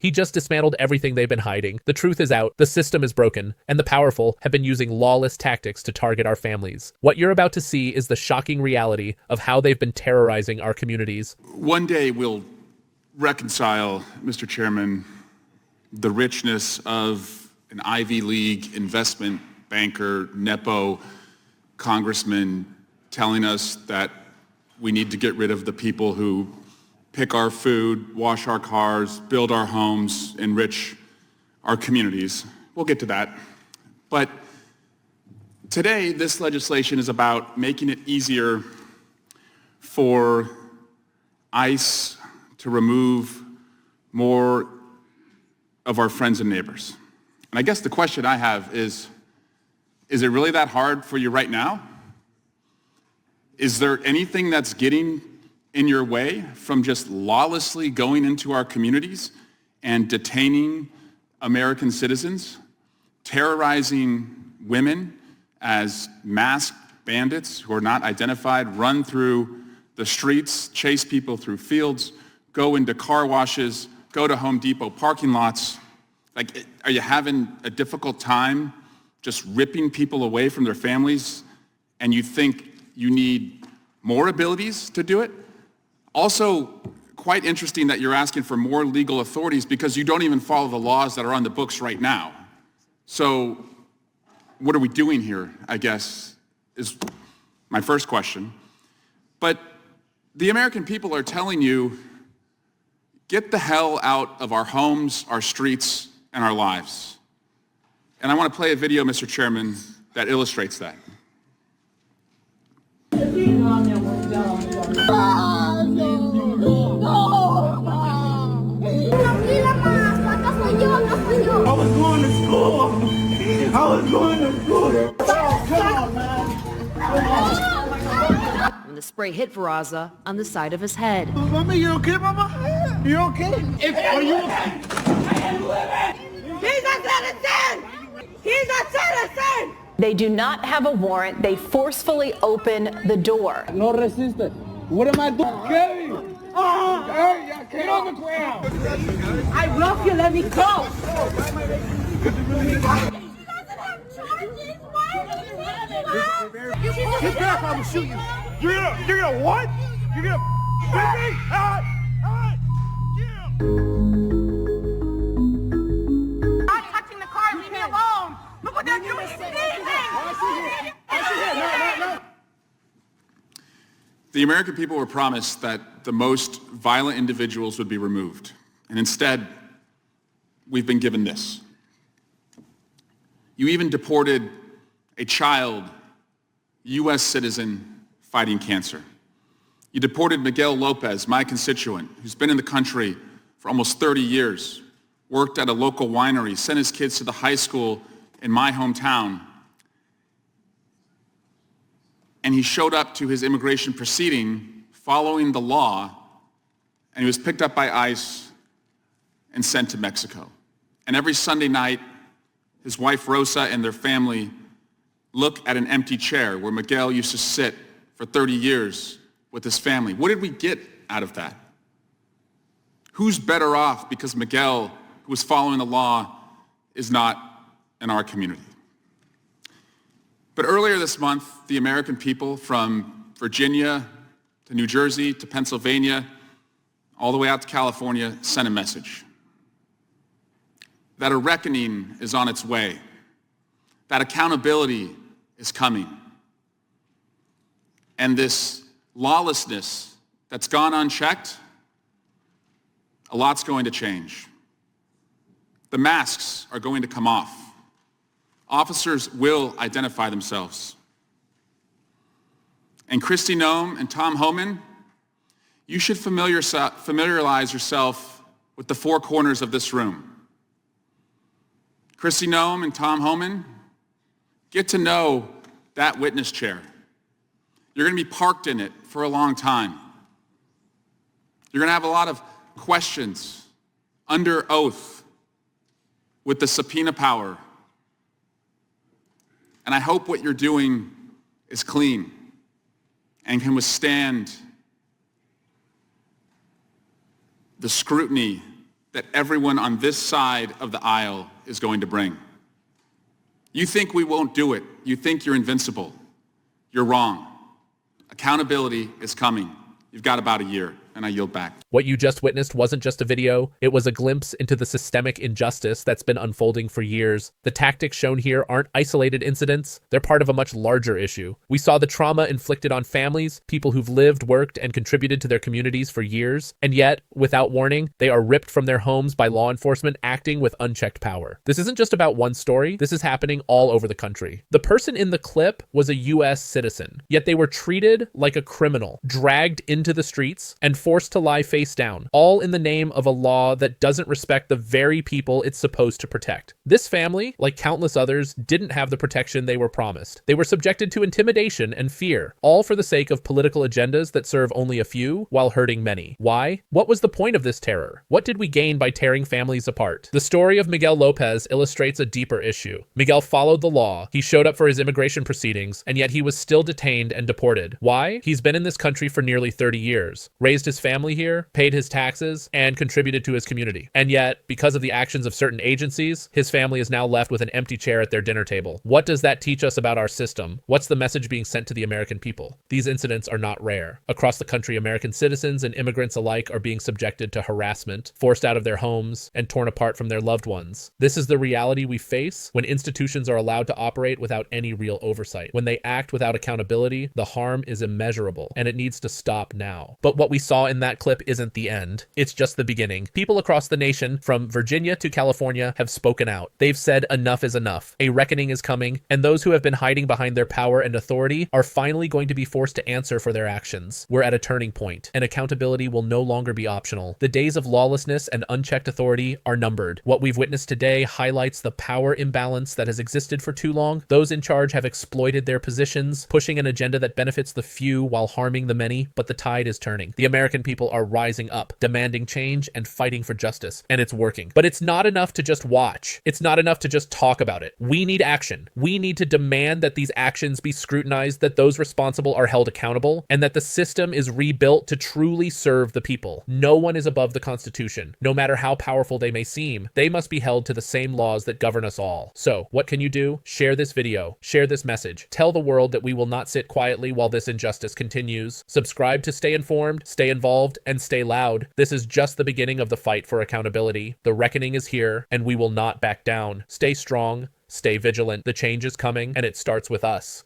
He just dismantled everything they've been hiding. The truth is out, the system is broken, and the powerful have been using lawless tactics to target our families. What you're about to see is the shocking reality of how they've been terrorizing our communities. One day we'll reconcile, Mr. Chairman, the richness of an Ivy League investment banker, Nepo congressman telling us that we need to get rid of the people who pick our food, wash our cars, build our homes, enrich our communities. We'll get to that. But today, this legislation is about making it easier for ICE to remove more of our friends and neighbors. And I guess the question I have is it really that hard for you right now? Is there anything that's getting in your way from just lawlessly going into our communities and detaining American citizens, terrorizing women as masked bandits who are not identified, run through the streets, chase people through fields, go into car washes, go to Home Depot parking lots? Like, are you having a difficult time just ripping people away from their families, and you think you need more abilities to do it? Also, quite interesting that you're asking for more legal authorities because you don't even follow the laws that are on the books right now. So what are we doing here, I guess, is my first question. But the American people are telling you, get the hell out of our homes, our streets, and our lives. And I want to play a video, Mr. Chairman, that illustrates that. I was going to school. When the spray hit Veraza on the side of his head. Mama, you okay, Mama? You okay? Are you okay? He's a citizen! He's a citizen! They do not have a warrant. They forcefully open the door. No resistance. What am I doing? Kevin! Hey, get on the ground! I love you, let me go! He doesn't have charges! Get back, I will shoot you! You're gonna what? You're gonna hit me? I'm touching the car, leave me alone! Look what they're doing, sneezing! No. The American people were promised that the most violent individuals would be removed. And instead, we've been given this. You even deported a child, U.S. citizen, fighting cancer. You deported Miguel Lopez, my constituent, who's been in the country for almost 30 years, worked at a local winery, sent his kids to the high school in my hometown, and he showed up to his immigration proceeding following the law, and he was picked up by ICE and sent to Mexico. And every Sunday night, his wife Rosa and their family look at an empty chair where Miguel used to sit for 30 years with his family. What did we get out of that? Who's better off because Miguel, who was following the law, is not in our community? But earlier this month, the American people from Virginia to New Jersey to Pennsylvania, all the way out to California, sent a message that a reckoning is on its way, that accountability is coming. And this lawlessness that's gone unchecked, a lot's going to change. The masks are going to come off. Officers will identify themselves. And Kristi Noem and Tom Homan, you should familiarize yourself with the four corners of this room. Kristi Noem and Tom Homan, get to know that witness chair. You're going to be parked in it for a long time. You're going to have a lot of questions under oath with the subpoena power. And I hope what you're doing is clean and can withstand the scrutiny that everyone on this side of the aisle is going to bring. You think we won't do it. You think you're invincible. You're wrong. Accountability is coming. You've got about a year, and I yield back. What you just witnessed wasn't just a video, it was a glimpse into the systemic injustice that's been unfolding for years. The tactics shown here aren't isolated incidents, they're part of a much larger issue. We saw the trauma inflicted on families, people who've lived, worked, and contributed to their communities for years, and yet, without warning, they are ripped from their homes by law enforcement acting with unchecked power. This isn't just about one story, this is happening all over the country. The person in the clip was a US citizen, yet they were treated like a criminal, dragged into the streets, and forced to lie face down, all in the name of a law that doesn't respect the very people it's supposed to protect. This family, like countless others, didn't have the protection they were promised. They were subjected to intimidation and fear, all for the sake of political agendas that serve only a few while hurting many. Why? What was the point of this terror? What did we gain by tearing families apart? The story of Miguel Lopez illustrates a deeper issue. Miguel followed the law, he showed up for his immigration proceedings, and yet he was still detained and deported. Why? He's been in this country for nearly 30 years, raised his family here, paid his taxes, and contributed to his community. And yet, because of the actions of certain agencies, his family is now left with an empty chair at their dinner table. What does that teach us about our system? What's the message being sent to the American people? These incidents are not rare. Across the country, American citizens and immigrants alike are being subjected to harassment, forced out of their homes, and torn apart from their loved ones. This is the reality we face when institutions are allowed to operate without any real oversight. When they act without accountability, the harm is immeasurable, and it needs to stop now. But what we saw in that clip isn't the end. It's just the beginning. People across the nation, from Virginia to California, have spoken out. They've said enough is enough. A reckoning is coming, and those who have been hiding behind their power and authority are finally going to be forced to answer for their actions. We're at a turning point, and accountability will no longer be optional. The days of lawlessness and unchecked authority are numbered. What we've witnessed today highlights the power imbalance that has existed for too long. Those in charge have exploited their positions, pushing an agenda that benefits the few while harming the many, but the tide is turning. The American people are rising up, demanding change and fighting for justice, and it's working. But it's not enough to just watch. It's not enough to just talk about it. We need action. We need to demand that these actions be scrutinized, that those responsible are held accountable, and that the system is rebuilt to truly serve the people. No one is above the Constitution. No matter how powerful they may seem, they must be held to the same laws that govern us all. So, what can you do? Share this video. Share this message. Tell the world that we will not sit quietly while this injustice continues. Subscribe to stay informed, stay involved, and stay loud. This is just the beginning of the fight for accountability. The reckoning is here, and we will not back down. Stay strong, stay vigilant. The change is coming, and it starts with us.